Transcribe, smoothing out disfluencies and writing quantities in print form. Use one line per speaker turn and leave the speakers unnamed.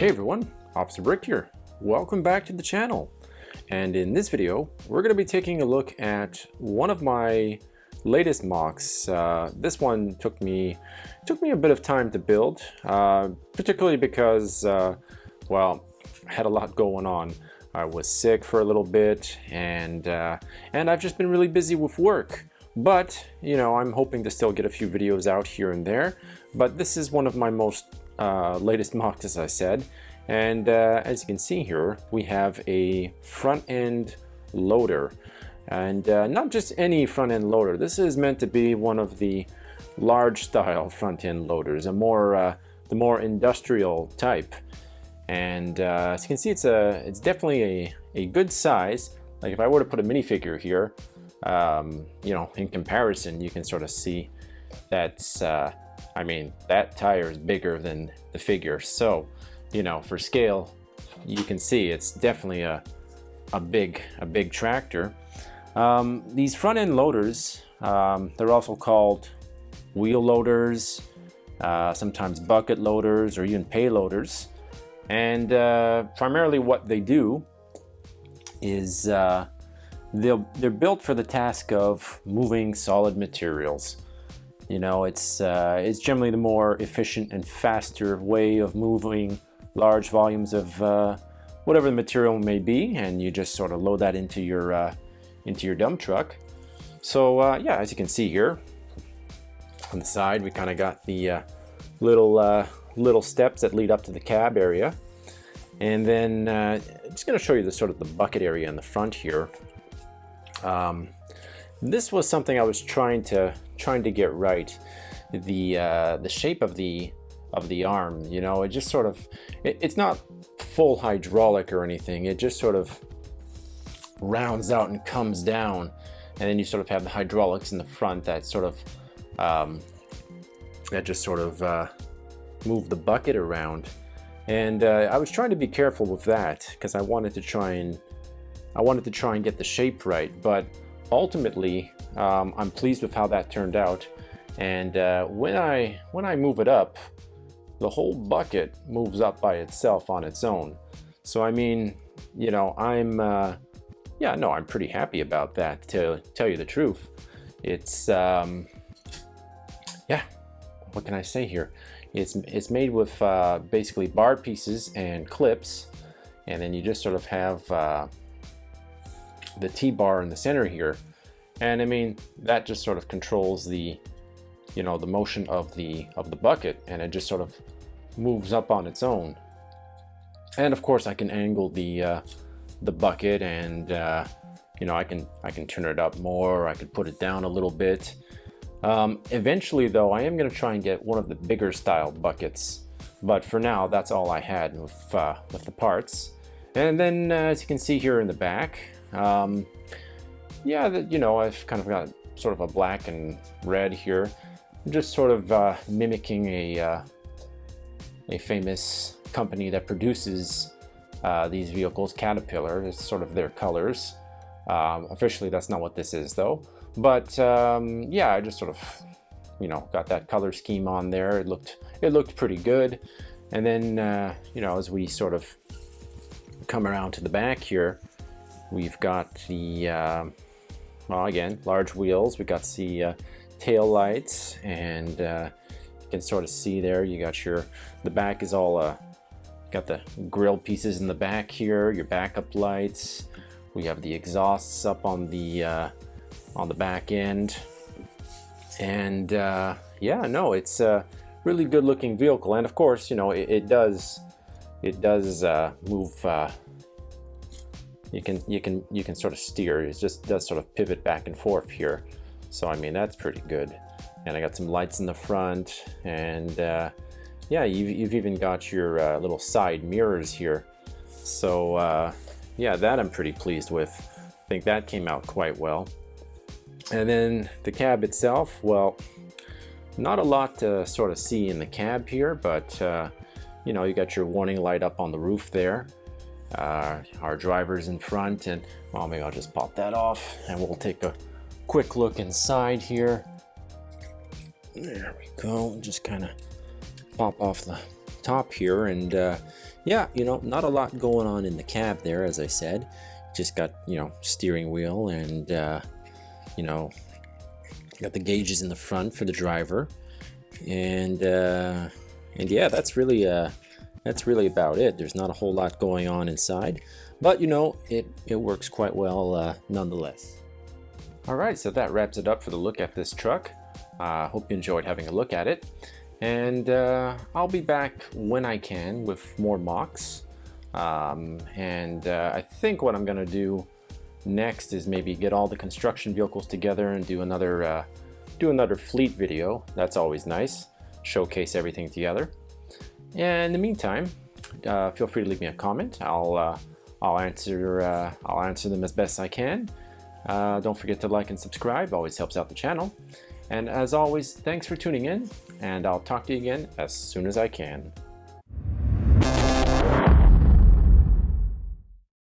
Hey everyone, Officer Brick here. Welcome back to the channel. And in this video, we're going to be taking a look at one of my latest MOCs. This one took me a bit of time to build, particularly because, well, I had a lot going on. I was sick for a little bit, and I've just been really busy with work. But, you know, I'm hoping to still get a few videos out here and there. But this is one of my most latest MOCs, as I said. And as you can see here, we have a front-end loader. And not just any front-end loader. This is meant to be one of the large-style front-end loaders, the more industrial type. And as you can see, it's definitely a good size. Like if I were to put a minifigure here, you know, in comparison, you can sort of see that's, I mean, that tire is bigger than the figure. So, you know, for scale, you can see it's definitely a big tractor. These front-end loaders, they're also called wheel loaders, sometimes bucket loaders, or even payloaders. And primarily what they do is they're built for the task of moving solid materials. You know, it's generally the more efficient and faster way of moving large volumes of whatever the material may be, and you just sort of load that into your dump truck. So yeah, as you can see here on the side, we kind of got the little steps that lead up to the cab area, and then just going to show you the sort of the bucket area in the front here. This was something I was trying to get right. The shape of the arm, you know, it just sort of, it's not full hydraulic or anything. It just sort of rounds out and comes down, and then you sort of have the hydraulics in the front that sort of move the bucket around. And I was trying to be careful with that because I wanted to try and get the shape right. But ultimately, I'm pleased with how that turned out. And when I move it up, the whole bucket moves up by itself on its own. So I mean, you know, I'm pretty happy about that, to tell you the truth. It's yeah, what can I say here? It's made with basically bar pieces and clips, and then you just sort of have the T-bar in the center here. And I mean, that just sort of controls the, you know, the motion of the bucket, and it just sort of moves up on its own. And of course I can angle the bucket, and you know, I can turn it up more, I could put it down a little bit. Eventually though, I am going to try and get one of the bigger style buckets, but for now that's all I had with the parts. And then as you can see here in the back, yeah, you know, I've kind of got sort of a black and red here. I'm just sort of mimicking a famous company that produces these vehicles, Caterpillar. It's sort of their colors. Officially, that's not what this is, though. But yeah, I just sort of, you know, got that color scheme on there. It looked pretty good. And then you know, as we sort of come around to the back here, we've got the well, again, large wheels. We got the tail lights, and you can sort of see there. You got the back is all got the grill pieces in the back here. Your backup lights. We have the exhausts up on the back end, and yeah, no, it's a really good looking vehicle. And of course, you know, it does move. You can sort of steer. It just does sort of pivot back and forth here. So I mean, that's pretty good. And I got some lights in the front, and yeah, you've even got your little side mirrors here. So yeah, that I'm pretty pleased with. I think that came out quite well. And then the cab itself, well, not a lot to sort of see in the cab here, but you know, you got your warning light up on the roof there. Our driver's in front, and well, maybe I'll just pop that off and we'll take a quick look inside here. There we go. Just kind of pop off the top here, and yeah, you know, not a lot going on in the cab there, as I said. Just got, you know, steering wheel, and you know, got the gauges in the front for the driver, and yeah, that's really about it. There's not a whole lot going on inside, but you know, it works quite well nonetheless. All right, so that wraps it up for the look at this truck. Hope you enjoyed having a look at it, and I'll be back when I can with more MOCs. I think what I'm gonna do next is maybe get all the construction vehicles together and do another fleet video. That's always nice. Showcase everything together. And in the meantime, feel free to leave me a comment. I'll answer them as best I can. Don't forget to like and subscribe. Always helps out the channel. And as always, thanks for tuning in, and I'll talk to you again as soon as I can.